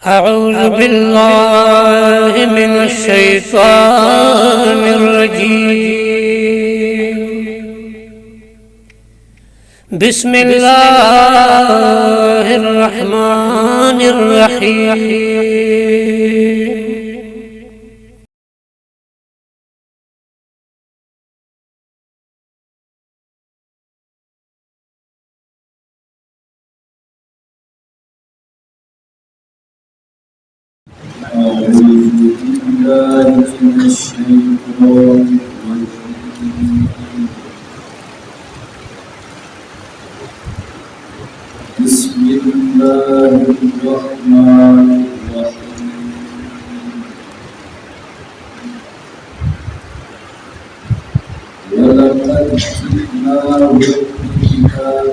أعوذ بالله من الشيطان الرجيم. بسم الله الرحمن الرحيم. أعوذ بالله من الشيطان الرجيم. بسم الله الرحمن الرحيم. ولقد جئناه بكتاب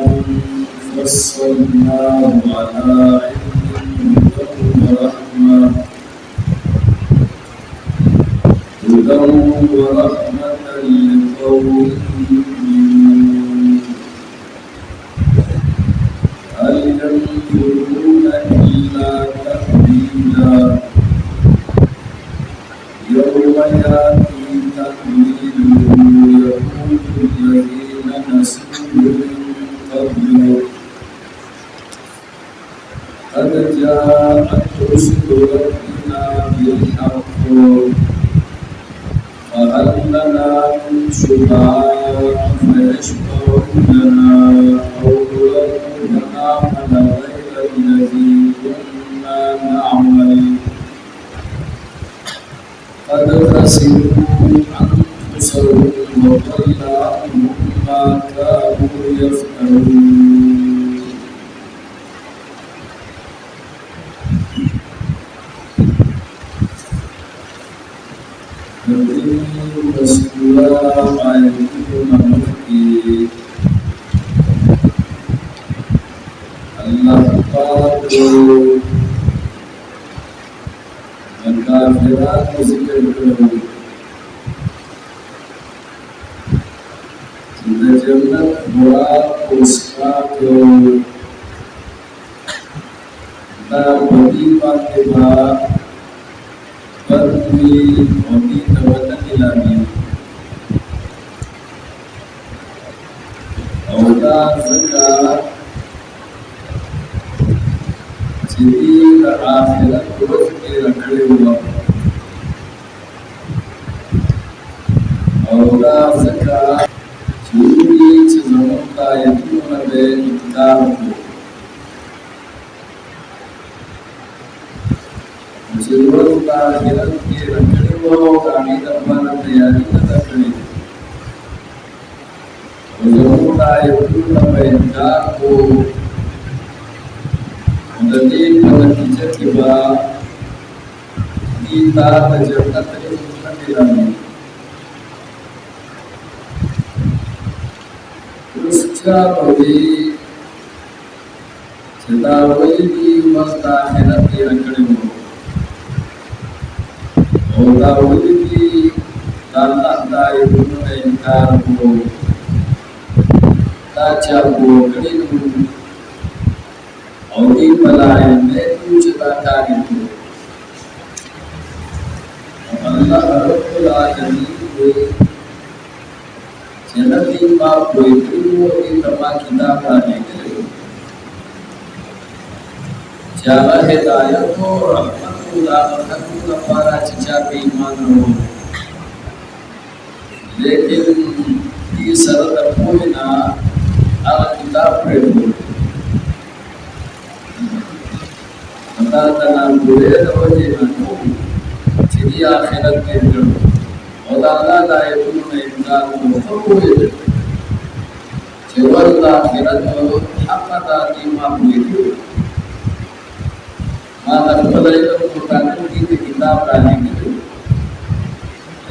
فصلناه على علم ورحمة هدى ورحمة لقوم يؤمنون. هل ينظرون إلا تأويلا يوم يأتي تأويله يقول الذين نسوه من قبل قد جاءت رسل ربنا بالحق فهل لنا من شفعاء فيشفعوا لنا أو نعمل غير الذي كنا نعمل قد خسروا أنفسهم وضل عنهم ما كانوا يفترون. Rasulullah Allah Taala mengkafirat zikir sudah jannah buat ustadu tak bagi pakai Berwi Odi Tawatan Ilani Awda Zakat Jadi ke akhirat terus kira-kira Allah Awda Zakat Jadi sezamuka itu ada Iqtarku Seluruh akhirat kira-kira kami teman terjadi tetapi seluruh itu sampai aku menjadi pengajar tiba kita terjadi terus dalam terus jadi setahu ini masa akhirat kira-kira Oda wudi tanah dari dunia ingkarmu tajabu keliru Odi balai metu cetakan itu Allah Rabbul Alamin jangan timpa itu di tempat kita berada jangan hidayah orang rahmatullah para cicapi iman lekin di sarat poina ala kitab rebu mata tanah boleh wajib anu jadi akhirat itu Allah la yakunu inna mukhawwid jawal akhirat hakata imam itu mata kepala itu merupakan kita berani itu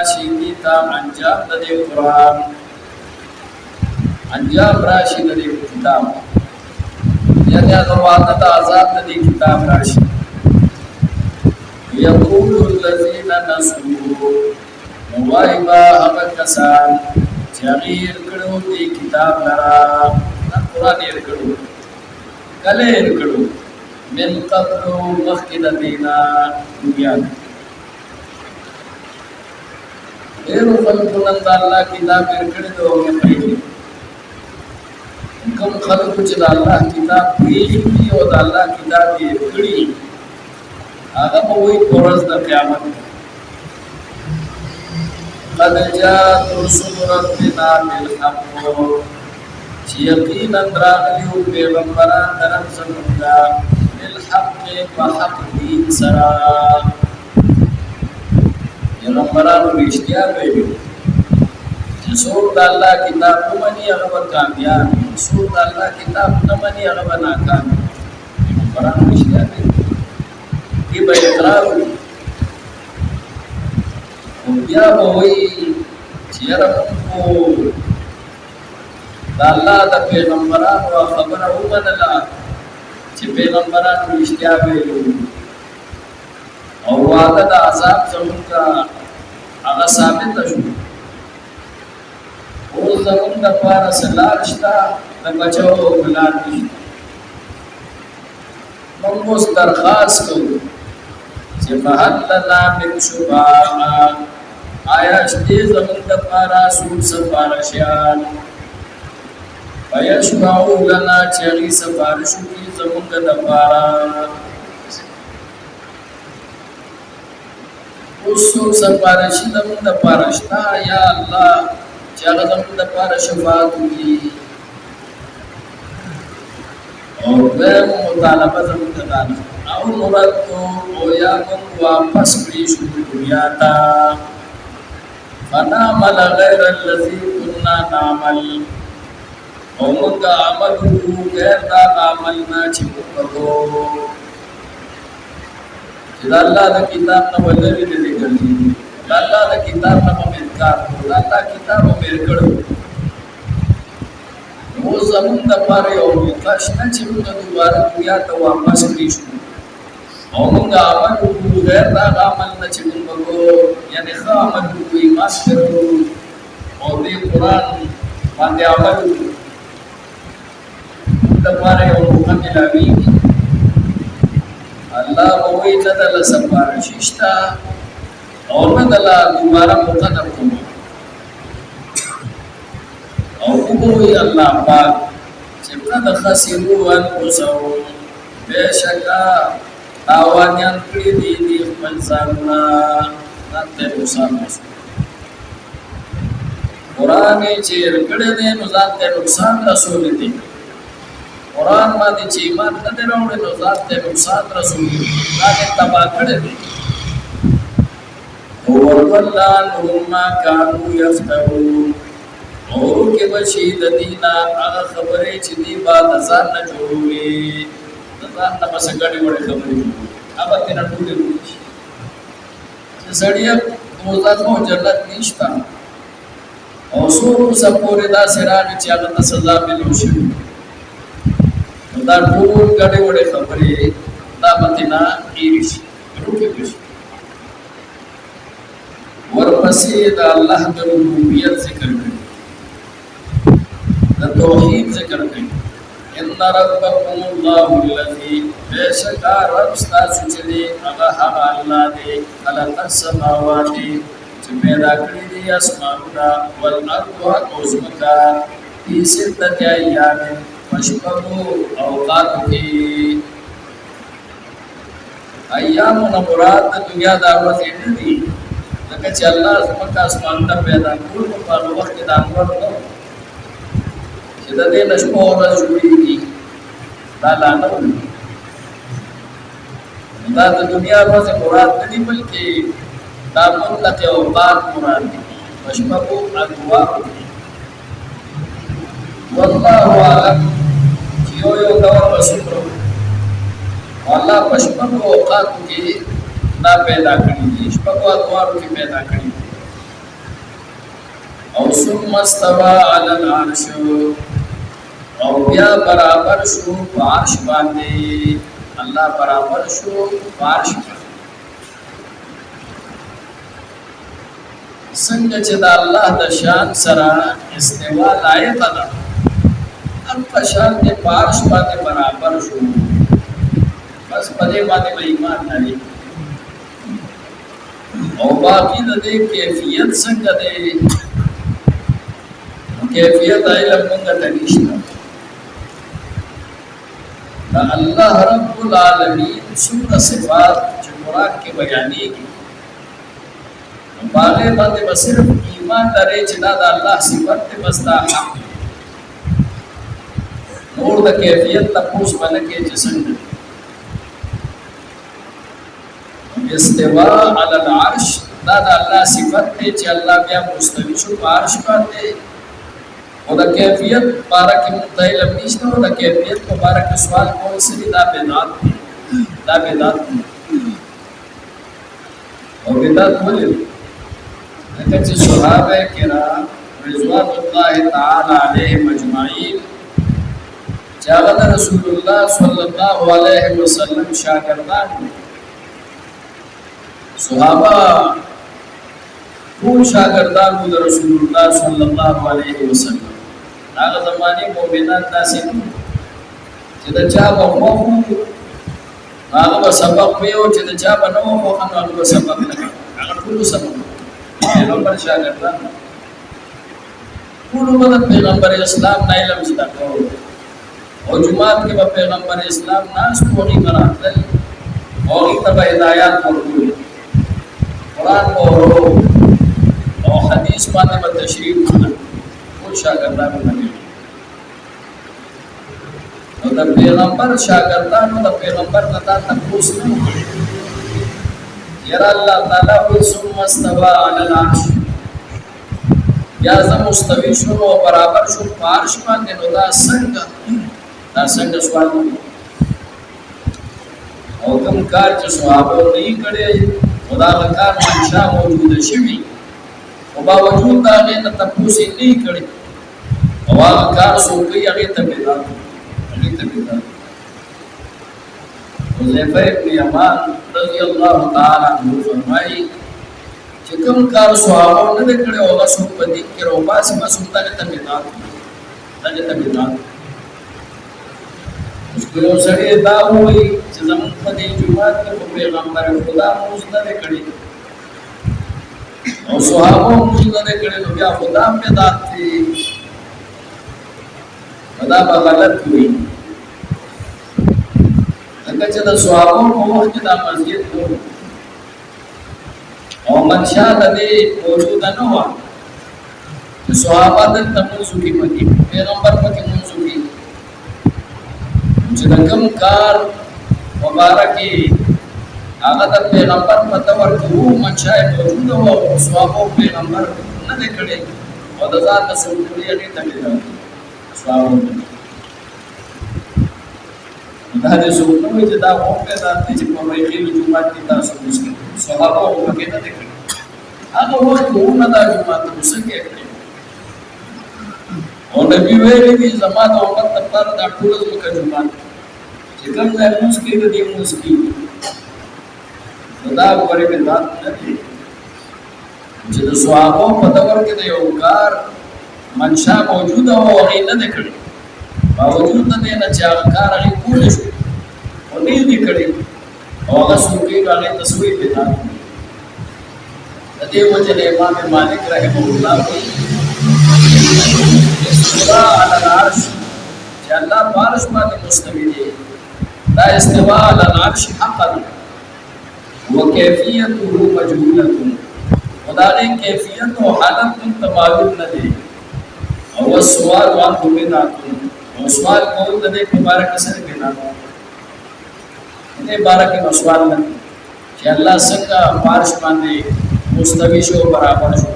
راشي دیتا انجام د دې قرآن انجام راشي د دې کتاب یعنی هغه وعده د عذاب د دې کتاب راشي یقول الذين نسوا موایبا هغه کسان چې غیر کړو دې کتاب لرا قرآن یې کړو کله یې کړو من قبل مخکې د دینا دنیا ډېرو خلکو نن د الله کتاب یې کړی دی او پرېږدي کوم خلکو چې د الله کتاب پرېږدي او د الله کتاب یې کړي هغه به وایي په ورځ د قیامت قد جاءت رسل ربنا بالحق چې یقینا راغلي وو پیغمبران د رب زمونږ بالحق په حق دین سره پیغمبرانو رښتیا ویلي چې څوک د الله کتاب ومني هغه به کامیاب وي څوک د الله کتاب نه مني هغه به ناکام وي پیغمبرانو رښتیا ویلي دې به اقرار وکړي او بیا به وایي چې یاره موږ د الله د پیغمبرانو خبره ومنله چې پیغمبرانو رښتیا ویلي او وعده د عذاب زمونږ هغه ثابته شو اوس زمونږ دپاره څه لار شته د بچو او لار نشته موږ اوس درخواست کوو چې فهل لنا من شفاعة آیا شته زمونږ دپاره څوک سفارشیان فیشفعوا لنا چې هغوی سفارش وکړي زمونږ دپاره اوس څوک سفارشي زمونږ دپاره شته یا الله چې هغه زمونږ دپاره شفاعت وکړي او دویم مطالبه زمونږ دا ده او نردو او یا موږ واپس کړي شو دنیا ته فنعمل غیر الذي كنا نعمل او موږ عمل وکړو غیر دا عمل نه چې موږ کوو چې د الله د کتاب نه ولري دې ګرځي د الله د کتاب نه مو انکار کړو د الله کتاب مو مېر کړو اوس زمونږ دپاره یو موقع شته چې موږ دوباره دنیا ته واپس کړي شو او موږ عمل وکړو غیر دا عمل نه چې موږ کوو یعنې ښه عمل وکړو ایمان پرې وکړو او دې قرآن باندې عمل وکړو دپاره یو موقع ملاویږي الله به وایي نه دله سفارشي شته او نه دله دوباره موقع درکوم او وګورئ الله پاک چې قد خسروا انفسهم بېشکه تاوانیان کړي دي خپل ځانونه ځان ته نقصان رسوي قرآن یې چې هېر کړی دی نو ځان ته نقصان رسولی دی قرآن باندې چې ایمان نه دی راوړی نو ځان ته نقصان رسولی ځان یې تباه کړی دی وَضَلَّ عَنْهُمْ مَا كَانُوا يَفْتَرُونَ اور کې بشي د دینه هغه خبرې چې دی با د ځان نه جوړوي د ځان نه بس ګډې وړې خبرې هغه تېنه ټولې وړي چې سړیه دوزخ او جنت نشته او څو روزه پورې داسې راغی چې هغه ته سزا ملو شوي نو دا ټول ګډې وړې خبرې دا به تېنه هېرې شي روکې بشي ورپسې د الله د ربوبیت ذکر کړي د توحید ذکر کړي ان ربکم الله الذی بشکا رب ستاسو چې دی هغه الله دی خلق السماوات چې پیدا کړي دي اسمانونه والارض او ځمکه په ستة ایام پشپغو اوقات کې ایام مراد د دنیا د ورځې نه دي لکه چې الله ځمکه اسمانونه پیدا کړل په هغه وخت کې د انوار نو چې د دې نشو ورځ جوړېږي دا لا نه دا د دنیا ورځ مراد نه دي بلکې دا مطلق اوقات مراد دي پشپغو اغوا والله اعلم چې یو ډول وسوکړو الله پشپغو اوقات کې دا پیدا کړی دي شپږو اغوارو کې پیدا کړی او ثم استوى على العرش او بیا برابر شو عرش باندې الله برابر شو عرش څنګه چې د الله د شان سره استوا لایق ده هغه شان د عرش باندې برابر شو بس په دې باندې ایمان لري او باقی د دې کیفیت څنګه دی کیفیت علم موږ ته نشته دا الله رب العالمین څومره صفات چې قرآن کې بیانېږي باغې باندې بس صرف ایمان لري چې دا د الله صفت دی بس دا حق نور د کیفیت تپوس باندې کې چې څنګه استوا علی العرش دا د الله صفت دی چې الله بیا مستوی شو عرش باندې او د کیفیت بارک متعلم نشته او د کیفیت مبارک سوال کول سړي دا بدعت دی دا بدعت دی او بدعت ولې لکه چې صحابه کرام رضوان الله تعالی علیهم اجمعین چې هغه رسول الله صلی الله علیه وسلم شاګردان صحابه ټول شاګردان د رسول الله صلی الله علیه وسلم هغه زمانه مؤمنان تاسو چې دا چا په مخ هغه سبق ویو چې دا چا په نو مخ هغه سبق نه هغه ټول سبق پیغمبر شاګردان ټول مدد پیغمبر اسلام نه علم زده کول او جمعات کې په پیغمبر اسلام ناس کوي مراتل او ته هدایت ورکول قرآن او حدیث باندې په تشریح وکړه ټول شاګردانو باندې نو د پیغمبر شاګردانو د پیغمبر نتا تاسو نه یرا الله تعالی او ثم استوى على العرش یا زم مستوی شو او برابر شو عرش باندې نو دا څنګه سوال او کوم کار چې صحابه نه کړي خدا کار منشا موجود شوی او باوجود دا نه تاسو نه کړي او هغه کار سوکي هغه ته بدعت حذیفہ ابن یمان رضی الله تعالی عنہ فرمایي چې کوم کار صحابه نه کړي او هغه سو په دې کې روباسي مسوده ته بدعت مشکلو سره دا وایي چې زموږ په دې جماعت کې پیغمبر خدا موږ نه کړي او صحابه موږ نه کړي نو بیا خدا په ذات دي خدا په غلط وي څنګه چې د صحابه په وخت کې د مسجد او منشا د دې موجود نه و چې صحابه د تمنځ کې پکې پیغمبر پکې منځ کې چې کوم کار مبارکي هغه د پیغمبر په تور کې وو منشا موجود و او صحابه پیغمبر نه کړي او د ځان د سولې هغه ته صحابه دا د سوچنه چې دا مو په ذات چې په وایي جمعه کې تاسو مسلمان صحابه او کې نه دي هغه وخت نه دا جمعه تاسو کې کړی او نبی ویلي دي زماده او وخت پر دا ټول ځکه جمعه چې کوم ځای موږ کې دي موږ کې دا غوړې په ذات نه دي چې د صحابه په دور کې د یو کار منشا موجوده او هغه نه کړی باوجود د دې نه چې هغه کار هغه کول شو او نه دې کړی او هغه سوکې هغه تصویر پیدا د دې وجه له امام مالک رحمه الله استوا علی العرش چې الله بارش باندې مستوی دی دا استوا علی العرش حقا وکیفیته مجهوله خدای کیفیت او حالت متماول نه دی او سوال عنه بدعت او سوال کول د دې مبارک سره بدعت دې مبارک سوال نه چې الله څنګه بارش باندې مستوی شو برابر شو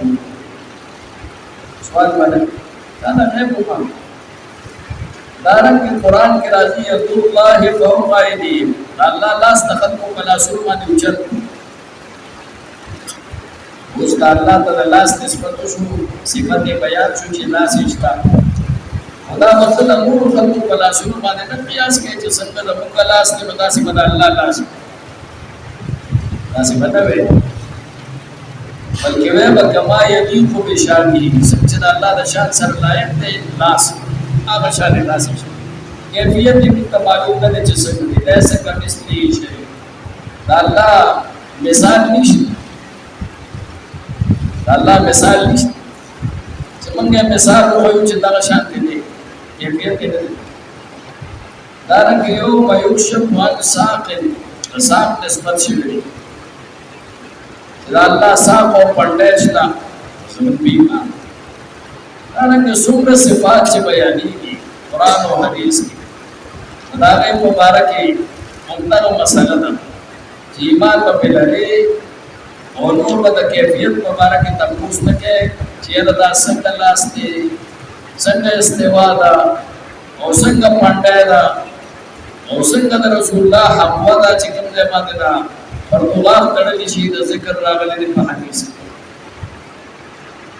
سوال باندې دا نه په دارن کې قران کې راځي ید الله فوق ایدیهم الله لاس تخت کو کلا سر باندې اوچت اوس د الله تعالی لاس نسبت شو صفت بیان شو چې لاس اشتا خدا مطلب نور خلق په لاسونو باندې نه قیاس کوي چې څنګه د موږ لاس نه مدا سي مدا الله لاس داسې بدوي بلکې وې بکما یلیق بشانه چې د الله د شان سره لایق دی لاس هغه شان لاس شي کیفیت دې معلوم نه چې څنګه دي ایسا کمثلی شي د الله مثال نشته د الله مثال نشته چې موږ مثال وایو چې دا شان دي کیفیت کې نه دا رنګ یو مایوشم وان ساقن ساق نسبت شي دا الله صاحب او پندشنا زمون بیما دا څومره صفات چې بیانېږي قران او حديث کې دا غي مبارکي مونږه مسله ده چې ایمان په لري او نور د کیفیت مبارکي تاسو نه کې چې دا څنګه لاس دي څنګه استوا ده او څنګه پنده ده او څنګه د رسول الله حوا ده چې کوم ځای باندې ده فرض کړل شي د ذکر راغلي په حدیث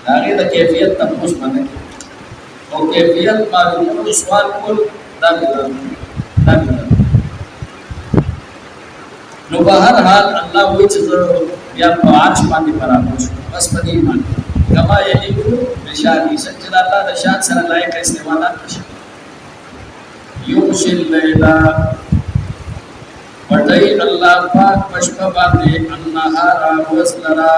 هغه د کیفیت تاسو باندې او کیفیت معلومه سوال کول دا نو په هر حال الله وایي چې بیا په عرش باندې برابر شو بس په دې باندې کما یلیق بشانی سجد الله د شان سره لایق استعمالات شي یوشل لیلا پټای الله پاک پښپا باندې انهار وسلرا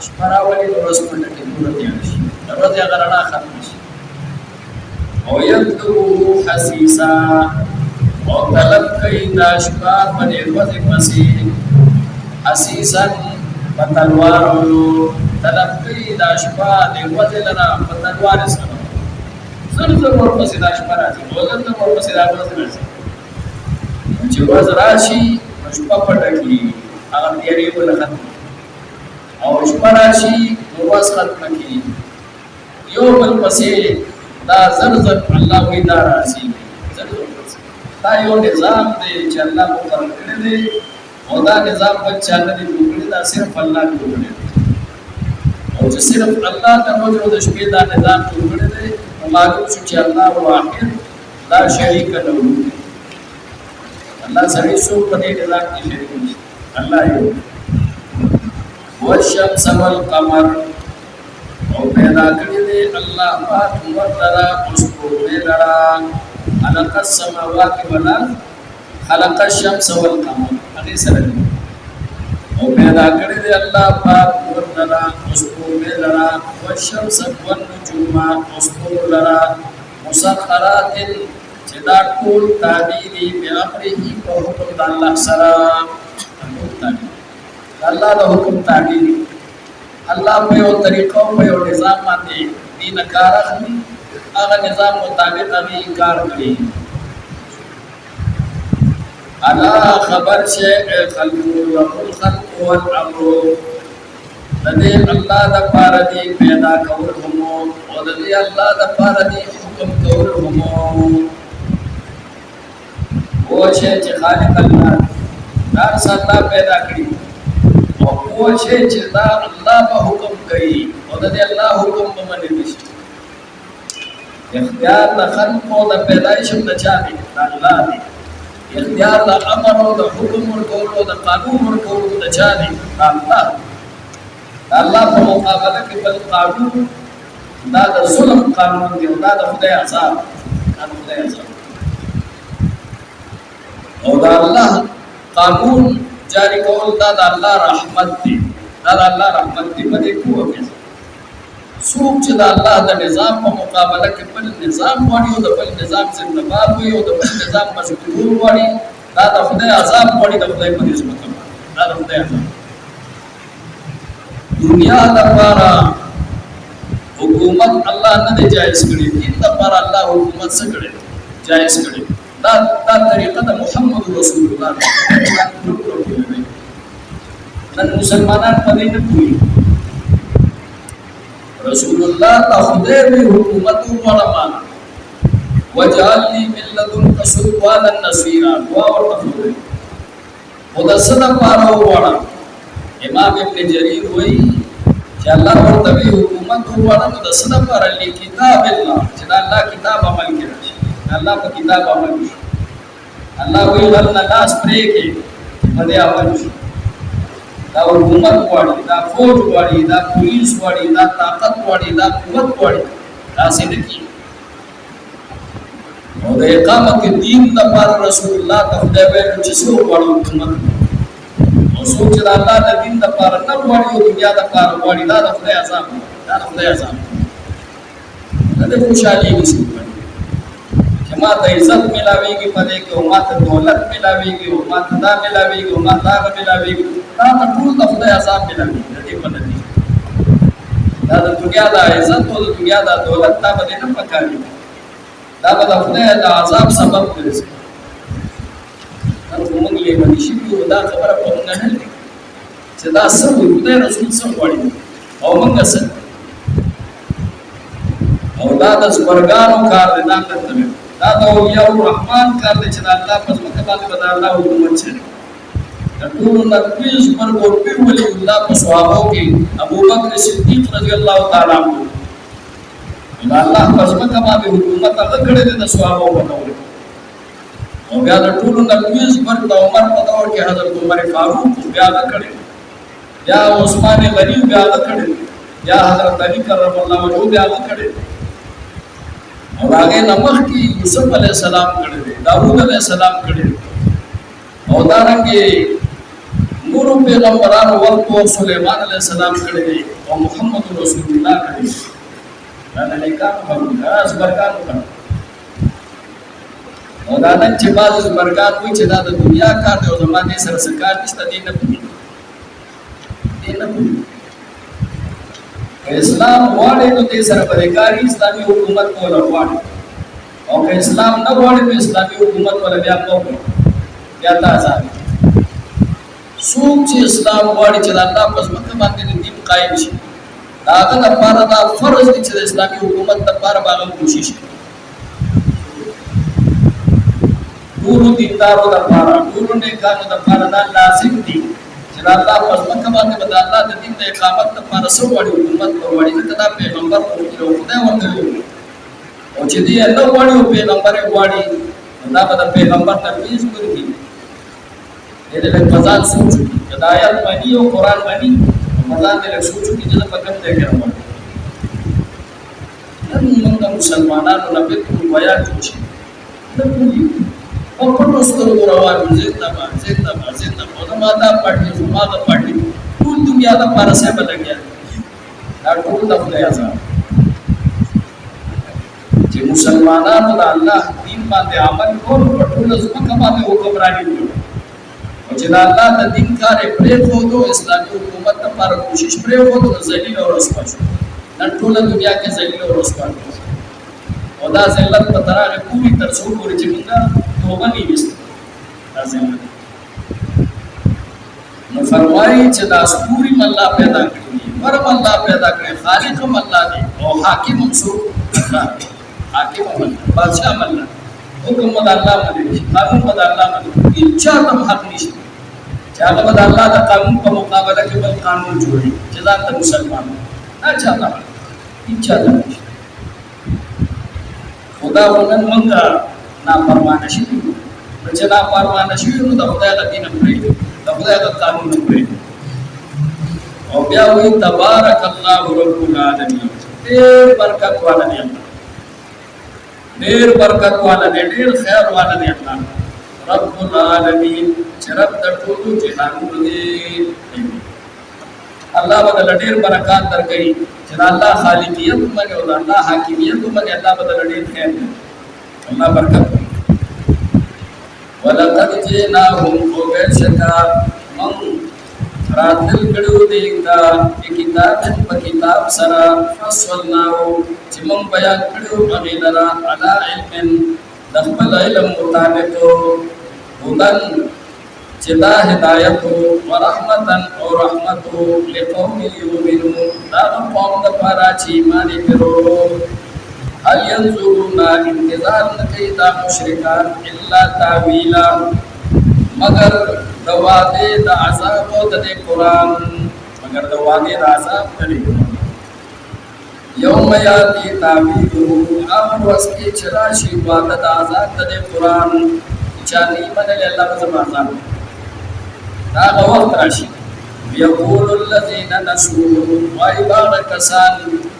شپراولي ورځ پټه ورته شي ورځ هغه رڼا ختم شي او یذو حسیسا او طلب کوي د شپه په ورځ پسې حسیسا پتلوار طلب کوي د شپه د ورځ لرا پتلوار سره زړه ورپسې د شپه راځي ولته ورپسې راځي چې ورځ راشي شپه پټه کی هغه تیاری ولا ختم او شپه راشي ورځ ختم کی یو بل پسې دا زر الله وی دا راشي دا یو نظام دی چې الله مقرر کړی دی او دا نظام بچا نه دی جوړی دا صرف الله جوړی او چې صرف الله د روز د شپې دا نظام جوړی دی معلوم شو چې الله واحد لا شریک له الله سره څوک په دې نظام کې شریک نشته الله یو والشمس والقمر او پیدا کړی دی الله پاک ورته اوس په لرا خلق السماوات والارض خلق الشمس والقمر هغه سره او پیدا کړی دی الله پاک ورته اوس په لرا والشمس والنجوم اوس په لرا مسخرات چې دا ټول تعبیری به امره په حکم د الله سره الله د حکم تعبیری الله په یو طریقو په یو نظام باندې دین کار اخلي هغه نظام مطابق هغه کار کوي الا خبر شي خلق والخلق والامر دې الله د پاره دې پیدا کول هم او دې الله د پاره دې حکم کول هم او چې خالق الله دا الله پیدا کړی او چې دا الله په حکم کوي او د الله حکم په باندې شي اختیار د خلق او د پیدایش د چا دی الله دی اختیار د امر او د حکم ورکول او د قانون ورکول د چا دی الله په مقابله کې بل قانون دا د ظلم قانون دی دا د خدای عذاب او دا الله قانون جاری کول دا د الله رحمت دی دا د الله رحمت دی په دې کوه کې څوک چې د الله د نظام په مقابله کې بل نظام وړي او د بل نظام څخه باب وي او د بل نظام مشکور وړي دا د خدای عذاب وړي د خدای په نسبت دا د خدای عذاب دنیا لپاره حکومت الله نه جایز کړی دین لپاره الله حکومت څه کړی جایز کړی دا طریقه د محمد رسول الله نن مسلمانان په دې نه پوهیږي رسول الله خدای به حکومت ورما وجعلني من لدنك سلطانا نصيرا ورته خدا صدا پاره وړه امام ابن جرير وایي چې الله ورته وی حکومت وغواړه نو د څه لپاره لکتاب الله چې د الله کتاب عمل کې راشي د الله په کتاب عمل وشي الله وی ورنه لاس پرې کې په دې عمل وشي دا حکومت غواړي دا فوج غواړي دا پولیس غواړي دا طاقت غواړي دا قوت غواړي داسې نه کېږي او د اقامت دین لپاره رسول الله ته خدای ویلو چې څوک غواړي حکومت او څوک چې د الله د دین لپاره نه غواړي او دنیا لپاره غواړي دا د خدای عذاب دا د خدای عذاب دا د خوشحالي نشي چې ما ته عزت ملاويږي په دې کې او ما ته دولت ملاويږي او ما ته دا ملاويږي او ما ته هغه ملاويږي دا ټول د خدای عذاب ملاويږي د دې په نتیجه دا د دنیا د عزت او د دنیا د دولت دا به نه پکاري دا به د خدای د عذاب سبب ګرځي دا موږ یې باندې شي دا خبره په موږ نه لري چې دا څه خدای رسول څه غواړي او موږ څه او دا د سپرګانو کار دی دا ته دا د اولیاء الرحمن کار دی چې د الله په ځمکه باندې به د الله حکومت چلي د ټولو نه لوی سپرګ او پیر ولي الله په صحابو کې ابوبکر صدیق رضی الله تعالی عنہ دا الله په ځمکه باندې حکومت هغه کړی دی د صحابو په ډول او بیا د ټولو نه لوی سپرګ د عمر په دور کې حضرت عمر فاروق بیا هغه کړی یا عثمان غنی بیا هغه کړی یا حضرت علی کرم الله وجهه بیا هغه کړی او هغه نمخ کې یوسف علیہ السلام کړی داوود علیہ السلام کړی او دارنګه نور پیغمبرانو ورته سليمان علیہ السلام کړی او محمد رسول الله کړی دا نه کار په ازبرکان کړی او دا نن چې باز ازبرکان وي چې دا د دنیا کار دی او زمانه سره سکار نشته دي نه اسلام غواړي نو دې سره پرېکاري اسلامي حکومت کول غواړي او که اسلام نه غواړي نو اسلامي حکومت ولا بیا کوو بیا تاسو څوک چې اسلام غواړي چې د الله په ځمکه باندې دین قائم شي دا هغه لپاره دا فرض دي چې د اسلامي حکومت لپاره باغ کوشش وکړي ټول دیندارو لپاره ټول نیکانو لپاره دا لازم دي چې الله په ځمکه باندې د الله د دین د اقامت لپاره سو وړي حکومت وړي ځکه دا پیغمبر او خدای ورته او چې دی الله وړي او پیغمبر وړي دا به د پیغمبر ترویج کوي دې له فزان سوچ هدایت باندې او قران باندې فزان دې له سوچ کې چې په کوم ځای کې راوړي نن موږ مسلمانانو نه به ویا چې دا کوي او په نوستو روان زنده په ماده پټي زماده پټي ټول دنیا د پارسه بدلګیا دا ټول د خدای عذاب چې مسلمانانو د الله دین باندې عمل کول په ټول ځمکه باندې حکمرانی وکړي او چې د الله د دین کار پرې خو اسلامي حکومت لپاره کوشش پرې خو د ذلیل او رسوا شو نن ټول دنیا کې ذلیل او رسوا او دا ذلت په ترغه پوری تر څو پورې چې موږ توبه نه وست دا ذلت نو فرمایي چې دا سپوري الله پیدا کړی ورم الله پیدا کړی خالق هم الله دی او حاکم هم څوک حاکم هم بادشاہ هم الله حکم د الله باندې قانون د الله باندې چا ته حق نشته چې هغه د الله د قانون په مقابله کې بل قانون جوړي چې ځان ته مسلمان نه چاته اچھا خدا ونن مونږه نافرمانه شي چې نافرمانه شي نو د خدای د دین پرې د خدای د قانون پرې او بیا وی تبارک الله رب العالمین ډېر برکت والا دی ډېر برکت والا دی ډېر خیر والا دی رب العالمین چې رب د ټولو جهانونو دی الله بدل ډېر برکات درکړي چې الله خالقیت باندې او الله حاکمیت باندې الله بدل ډېر خیر الله برکت ولقد جئناهم وبشكا من راتل کړو دې دا کتاب په کتاب سره فصلناو چې من بیان کړو هغه لرا علی علم د خپل علم مطابق هدن چدا هدایت او رحمتن او رحمت لقوم یؤمنون دا قوم د پاره چې ایمان لرو هل ينظرون انتظار نکي دا مشرکان الا تاویلا مگر دواده د عذاب او د قران مگر د وعدې د عذاب نه لرې کوم. یوم یاتی تعبیره هغه ورځ کې چې راشي وعده د عذاب د دې قرآن چا نه منلی الله به زما عذاب دا هغه وخت راشي. یقول الذین نسوه وایي هغه کسان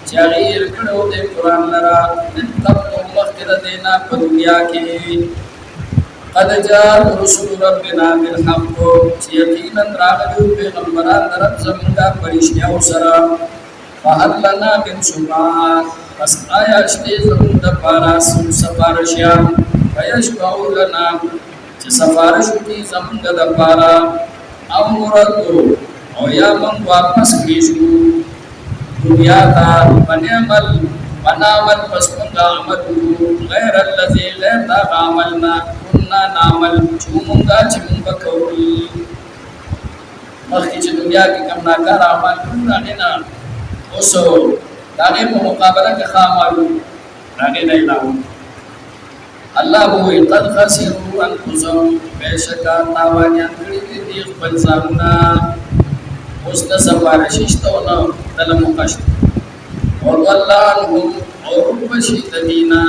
چې هغې هېر کړی و دې قرآن لره من قبل مخکې د دې نه په دنیا کې قد جاء رسول ربنا بالحق چې یقینا راغلي پیغمبران د رب زمونږه په رښتیاو سره فهل لنا من شفاعة پس آیا شته زمونږ دپاره سفارشیان فیشفعوا لنا چې سفارش وکړي زمونږ دپاره او نردو او یا موږ واپس کړي دنیا ته ونعمل پس موږ عمل غیر الذي غیر دا عملنا كنا نعمل چې موږ به کول مخکې چې دنیا کې کوم ناکاره عمل کړو هغې نه اوس د هغې په مقابله کې ښه عمل هغې نه علاوه الله به وایي قد خسروا انفسهم بېشکه تاوانیان کړي دي دوی خپل ځانونه اوس د سفارشي شته او نه دله موقع شته وضل عنهم او روبشي د دوی نه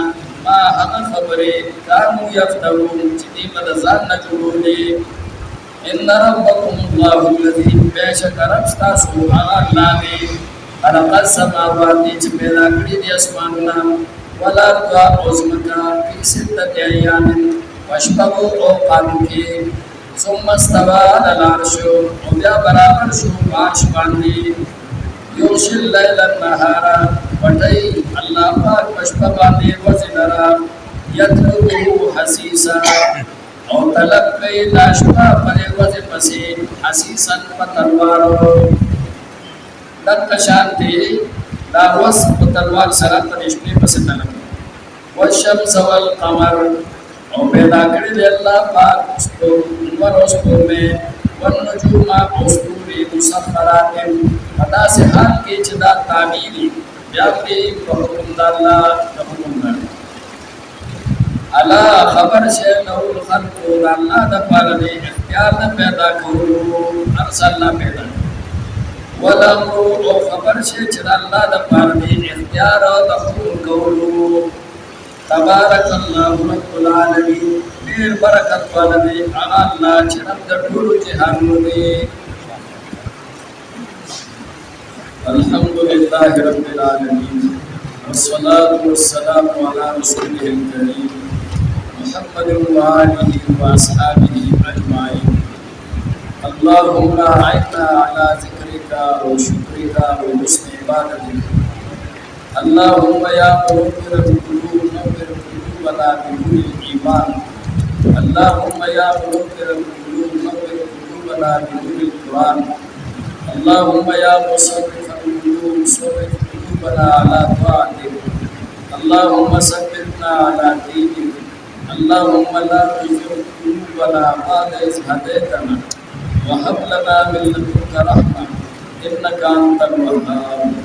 ما هغه خبرې کانو یفترون چې دوی به د ځان نه جوړولې ان ربکم الله الذي بېشکه رب ستاسو هغه الله دی خلق السماوات چې پیدا کړي دي اسمانونه والارض او ځمکه فی ستة ایام وشپږو اوقاتو کې ثم استوى على العرش او بیا برابر شو په عرش باندې یغشي الليل النهار پټي الله پاک په شپه باندې ورځ لرا یطلبه حسیسا او طلب کوي دا شپه پرې ورځ پسې حسیسا په تلوارو دک شانتی دا ورځ په تلوار سره تر شپې پسې طلب والشمس والقمر او پیدا کړی دی الله پاک نور او سپوږمۍ والنجوم او ستوري مسخرات په داسې حال کې چې دا تعبیر بیا پرې په حکم د الله د حکم نه الا خبر شه له الخلق د الله د پاره دی اختیار د پیدا کولو ارسل الله پیدا والامر او خبر شه چې د الله د پاره دی اختیار او د حکم کولو تبارك الله رب العالمين ډېر برکت والا دی هغه الله چې رب د ټولو جهانونو دی. الحمد لله رب العالمين والصلاة والسلام على رسوله الكريم محمد وآله وأصحابه أجمعين. اللهم أعنا على ذكرك وشكرك وحسن عبادتك. اللهم يا منور القلوب نور قلوبنا بنور الإيمان. اللهم يا منور القلوب نور قلوبنا بنور القرآن. اللهم يا مصرف القلوب صرف قلوبنا على طاعتك. اللهم ثبتنا على دينك. اللهم لا تزغ قلوبنا بعد إذ هديتنا وهب لنا من لدنك رحمة إنك أنت الوهاب.